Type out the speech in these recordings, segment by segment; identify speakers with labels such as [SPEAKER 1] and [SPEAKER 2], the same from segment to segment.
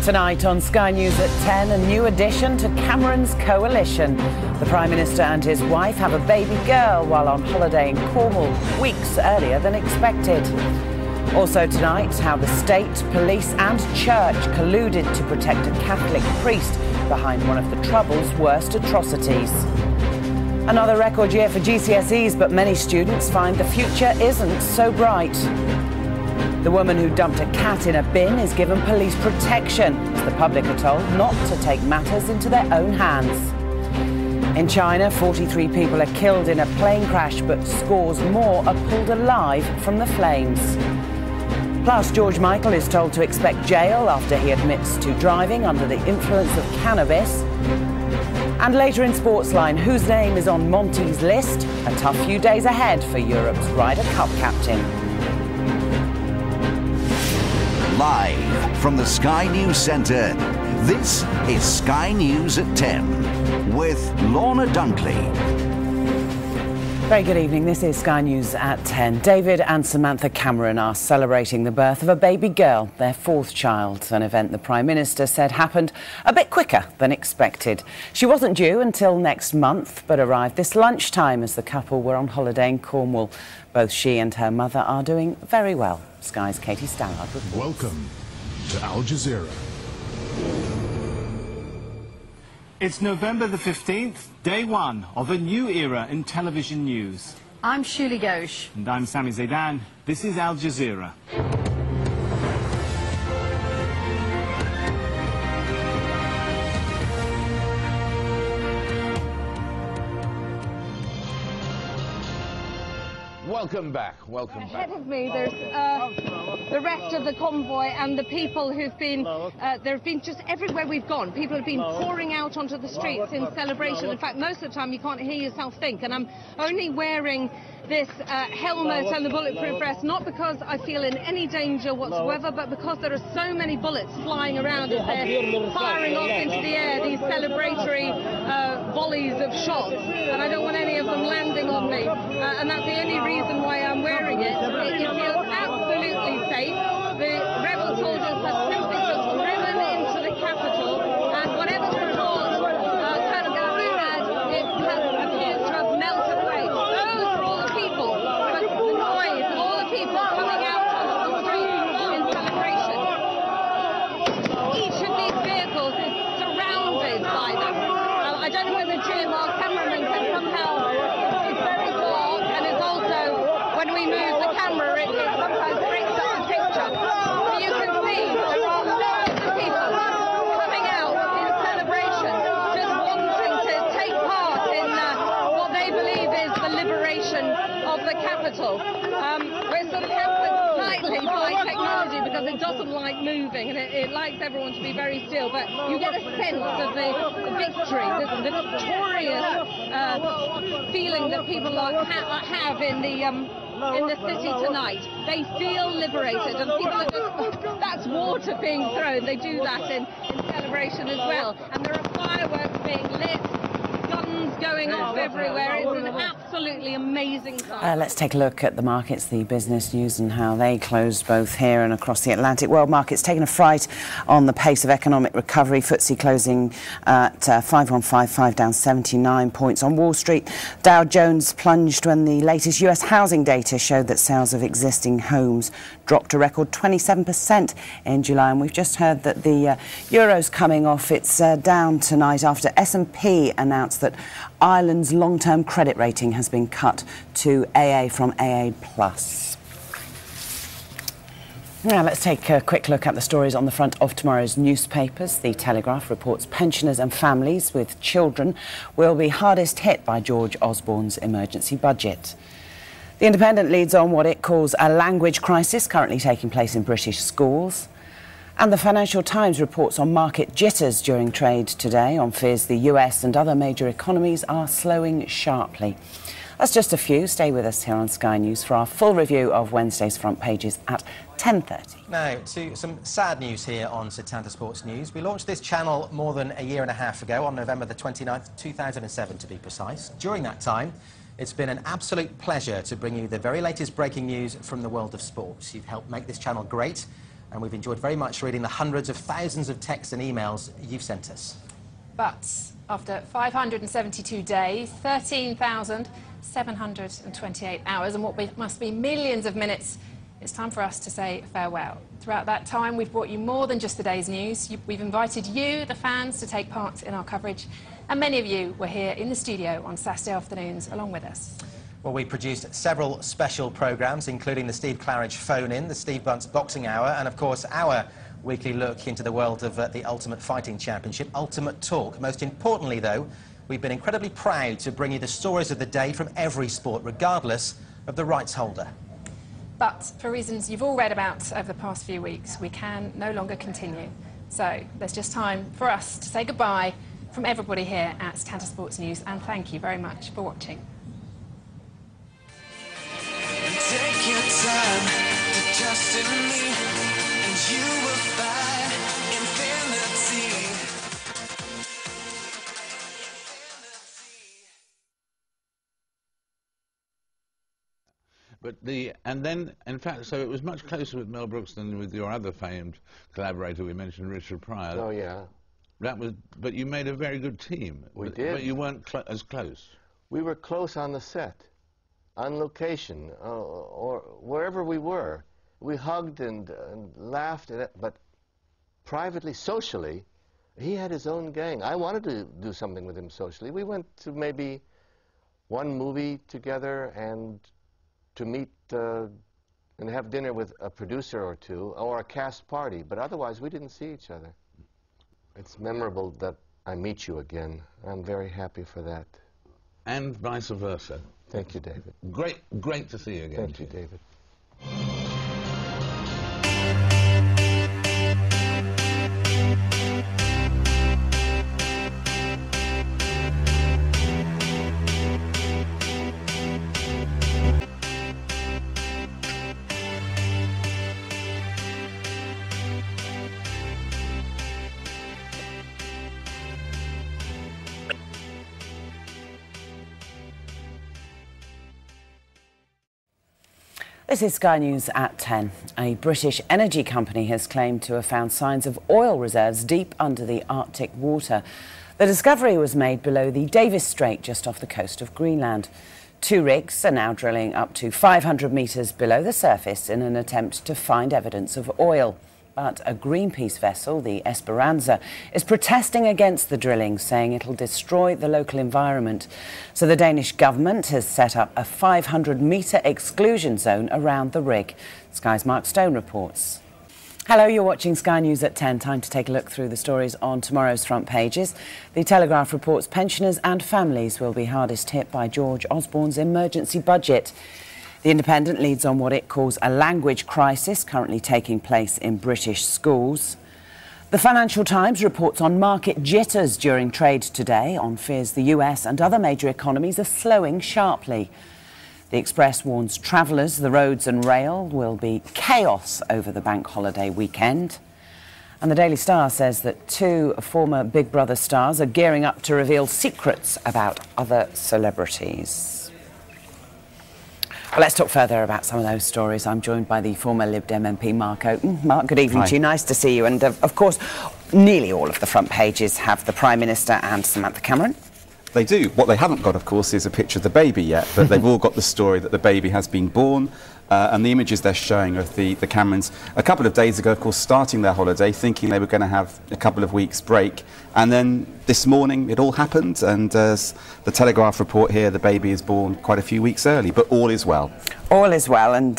[SPEAKER 1] Tonight on Sky News at 10, a new addition to Cameron's coalition. The Prime Minister and his wife have a baby girl while on holiday in Cornwall, weeks earlier than expected. Also tonight, how the state, police and church colluded to protect a Catholic priest behind one of the Trouble's worst atrocities. Another record year for GCSEs, but many students find the future isn't so bright. The woman who dumped a cat in a bin is given police protection, as the public are told not to take matters into their own hands. In China, 43 people are killed in a plane crash, but scores more are pulled alive from the flames. Plus, George Michael is told to expect jail after he admits to driving under the influence of cannabis. And later in Sportsline, whose name is on Monty's list? A tough few days ahead for Europe's Ryder Cup captain.
[SPEAKER 2] Live from the Sky News Centre, this is Sky News at 10 with Lorna Dunkley.
[SPEAKER 1] Very good evening. This is Sky News at 10. David and Samantha Cameron are celebrating the birth of a baby girl, their fourth child, an event the Prime Minister said happened a bit quicker than expected. She wasn't due until next month, but arrived this lunchtime as the couple were on holiday in Cornwall. Both she and her mother are doing very well. Sky's Katie Stallard reports.
[SPEAKER 3] Welcome to Al Jazeera.
[SPEAKER 4] It's November the 15th, day one of a new era in television news.
[SPEAKER 5] I'm Shuli Ghosh.
[SPEAKER 4] And I'm Sami Zaidan. This is Al Jazeera.
[SPEAKER 3] Welcome back. Welcome back.
[SPEAKER 5] Ahead of me, there's the rest of the convoy and the people who've been, there have been just everywhere we've gone. People have been pouring out onto the streets in celebration. In fact, most of the time you can't hear yourself think. And I'm only wearing this helmet and the bulletproof vest, not because I feel in any danger whatsoever, but because there are so many bullets flying around as they're firing off into the air, these celebratory volleys of shots. And I don't want any of them landing on me. And that's the only reason why I'm wearing it. It feels absolutely safe. The rebel soldiers have simply just driven into the capital, and whatever support Colonel Gallery had, it appears to have melted away. Those are all the people, but the noise of all the people coming out onto the streets in celebration. Each of these vehicles is surrounded by them. I don't know whether Jim, our cameraman, can somehow. It's very dark, and it's also, when we move the camera, it sometimes brings up the picture. But you can see there are loads of people coming out in celebration, just wanting to take part in what they believe is the liberation of the capital. We're sort of hampered slightly by technology because it doesn't like moving, and it likes everyone to be very still, but you get a sense of the victory, the victorious feeling that people have in the city tonight. They feel liberated, and people are just, that's water being thrown. They do that in celebration as well. And there are fireworks being lit, guns going off everywhere. It's an absolutely amazing sight.
[SPEAKER 1] Let's take a look at the markets, the business news and how they closed both here and across the Atlantic. World markets taking a fright on the pace of economic recovery. FTSE closing at 5155, down 79 points. On Wall Street, Dow Jones plunged when the latest US housing data showed that sales of existing homes dropped a record 27% in July. And we've just heard that the euro's coming off. It's down tonight after S&P announced that Ireland's long-term credit rating has been cut to AA from AA+. Now let's take a quick look at the stories on the front of tomorrow's newspapers. The Telegraph reports pensioners and families with children will be hardest hit by George Osborne's emergency budget. The Independent leads on what it calls a language crisis currently taking place in British schools. And the Financial Times reports on market jitters during trade today on fears the US and other major economies are slowing sharply. That's just a few. Stay with us here on Sky News for our full review of Wednesday's front pages at 10:30.
[SPEAKER 6] Now, to some sad news here on Setanta Sports News. We launched this channel more than a year and a half ago, on November the 29th, 2007 to be precise. During that time, it's been an absolute pleasure to bring you the very latest breaking news from the world of sports. You've helped make this channel great, and we've enjoyed very much reading the hundreds of thousands of texts and emails you've sent us.
[SPEAKER 7] But after 572 days, 13,728 hours, and what must be millions of minutes, it's time for us to say farewell. Throughout that time, we've brought you more than just the day's news. We've invited you, the fans, to take part in our coverage, and many of you were here in the studio on Saturday afternoons along with us.
[SPEAKER 6] Well, we produced several special programmes, including the Steve Claridge Phone-In, the Steve Bunce Boxing Hour, and of course our weekly look into the world of the Ultimate Fighting Championship, Ultimate Talk. Most importantly, though, we've been incredibly proud to bring you the stories of the day from every sport, regardless of the rights holder.
[SPEAKER 7] But for reasons you've all read about over the past few weeks, we can no longer continue. So there's just time for us to say goodbye from everybody here at Setanta Sports News, and thank you very much for watching.
[SPEAKER 8] Take your time to trust in me, and you will find infinity.
[SPEAKER 3] But and then, in fact, so it was much closer with Mel Brooks than with your other famed collaborator we mentioned, Richard Pryor.
[SPEAKER 9] Oh, yeah.
[SPEAKER 3] That was, but you made a very good team.
[SPEAKER 9] We did.
[SPEAKER 3] But you weren't as close.
[SPEAKER 9] We were close on the set, on location, or wherever we were. We hugged and laughed, but privately, socially, he had his own gang. I wanted to do something with him socially. We went to maybe one movie together and to meet and have dinner with a producer or two, or a cast party, but otherwise we didn't see each other. It's memorable that I meet you again. I'm very happy for that.
[SPEAKER 3] And vice versa.
[SPEAKER 9] Thank you, David.
[SPEAKER 3] Great to see you again.
[SPEAKER 9] Thank you, David.
[SPEAKER 1] This is Sky News at 10. A British energy company has claimed to have found signs of oil reserves deep under the Arctic water. The discovery was made below the Davis Strait, just off the coast of Greenland. 2 rigs are now drilling up to 500 metres below the surface in an attempt to find evidence of oil. But a Greenpeace vessel, the Esperanza, is protesting against the drilling, saying it'll destroy the local environment. So the Danish government has set up a 500-metre exclusion zone around the rig. Sky's Mark Stone reports. Hello, you're watching Sky News at 10. Time to take a look through the stories on tomorrow's front pages. The Telegraph reports pensioners and families will be hardest hit by George Osborne's emergency budget. The Independent leads on what it calls a language crisis currently taking place in British schools. The Financial Times reports on market jitters during trade today, on fears the US and other major economies are slowing sharply. The Express warns travellers the roads and rail will be chaos over the bank holiday weekend. And the Daily Star says that 2 former Big Brother stars are gearing up to reveal secrets about other celebrities. Well, let's talk further about some of those stories. I'm joined by the former Lib Dem MP, Mark Oaten. Mark, good evening to you. Nice to see you. And, of course, nearly all of the front pages have the Prime Minister and Samantha Cameron.
[SPEAKER 10] They do. What they haven't got, of course, is a picture of the baby yet, but they've all got the story that the baby has been born. And the images they're showing of the Camerons a couple of days ago, of course, starting their holiday, thinking they were going to have a couple of weeks break. And then this morning it all happened, and as the Telegraph report here, the baby is born quite a few weeks early, but all is well. All is well, and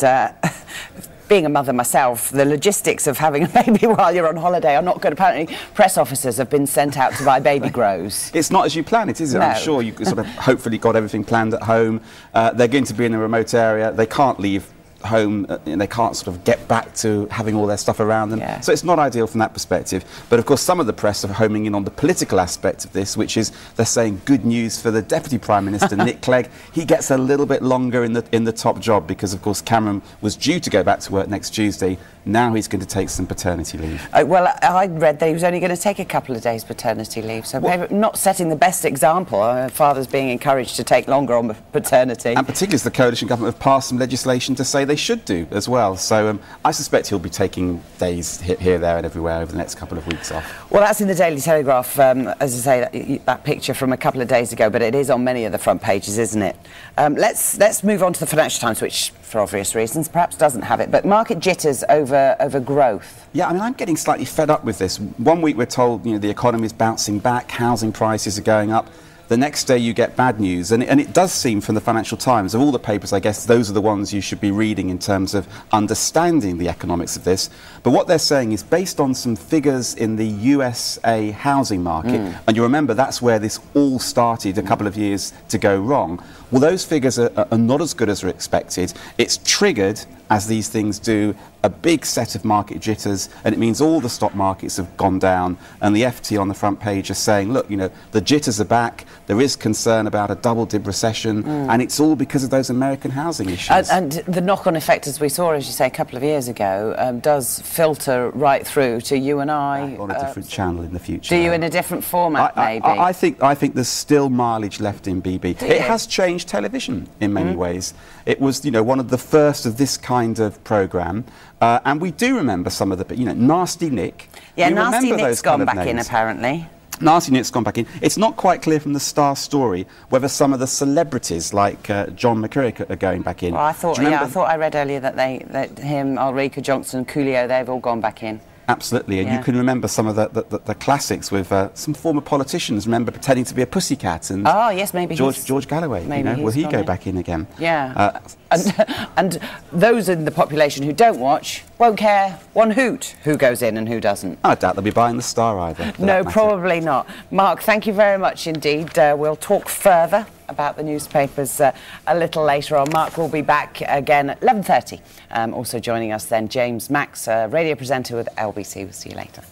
[SPEAKER 10] being a mother myself, the logistics of having a baby while you're on holiday are not good. Apparently, press officers have been sent out to buy baby grows. It's not as you plan it, is it? No. I'm sure you sort of hopefully got everything planned at home. They're going to be in a remote area. They can't leave home, and they can't sort of get back to having all their stuff around them. Yeah. So it's not ideal from that perspective. But of course, some of the press are homing in on the political aspect of this, which is they're saying good news for the Deputy Prime Minister, Nick Clegg. He gets a little bit longer in the top job because, of course, Cameron was due to go back to work next Tuesday. Now he's going to take some paternity leave. Well, I read that he was only going to take a couple of days paternity leave, so maybe not setting the best example. Fathers being encouraged to take longer on paternity. And particularly as the coalition government have passed some legislation to say they should do as well. So I suspect he'll be taking days here, there and everywhere over the next couple of weeks off.
[SPEAKER 1] Well, that's in the Daily Telegraph, as I say, that picture from a couple of days ago, but it is on many of the front pages, isn't it? Let's move on to the Financial Times, which, for obvious reasons, perhaps doesn't have it, but market jitters over growth.
[SPEAKER 10] Yeah, I mean, I'm getting slightly fed up with this. One week we're told, you know, the economy is bouncing back, housing prices are going up. The next day you get bad news, and it does seem from the Financial Times, of all the papers, I guess those are the ones you should be reading in terms of understanding the economics of this. But what they're saying is based on some figures in the USA housing market, and you remember that's where this all started a couple of years to go wrong. Well, those figures are not as good as are expected. It's triggered, as these things do, a big set of market jitters, and it means all the stock markets have gone down, and the FT on the front page is saying, look, you know, the jitters are back, there is concern about a double-dip recession, and it's all because of those American housing issues.
[SPEAKER 1] And the knock-on effect, as we saw, as you say, a couple of years ago, does filter right through to you and I.
[SPEAKER 10] On a different channel in the future.
[SPEAKER 1] Do you in a different format, maybe?
[SPEAKER 10] I think there's still mileage left in BB. It has changed television in many ways. It was, you know, one of the first of this kind of programme. And we do remember some of the, you know, Nasty Nick.
[SPEAKER 1] Yeah, Nasty Nick's gone back in, apparently.
[SPEAKER 10] Nasty Nick's gone back in. It's not quite clear from the Star story whether some of the celebrities like John McCurrick are going back in.
[SPEAKER 1] Well, I thought I read earlier that him, Ulrika Johnson, Coolio, they've all gone back in.
[SPEAKER 10] Absolutely, and you can remember some of the classics with some former politicians. Remember pretending to be a pussycat, and
[SPEAKER 1] yes, maybe
[SPEAKER 10] George Galloway.
[SPEAKER 1] Maybe, you know,
[SPEAKER 10] will he go back in again?
[SPEAKER 1] Yeah, and those in the population who don't watch won't care one hoot who goes in and who doesn't.
[SPEAKER 10] I doubt they'll be buying the Star either.
[SPEAKER 1] No, probably not. Mark, thank you very much indeed. We'll talk further about the newspapers a little later on. Mark will be back again at 11:30. Also joining us then, James Max, radio presenter with LBC. We'll see you later.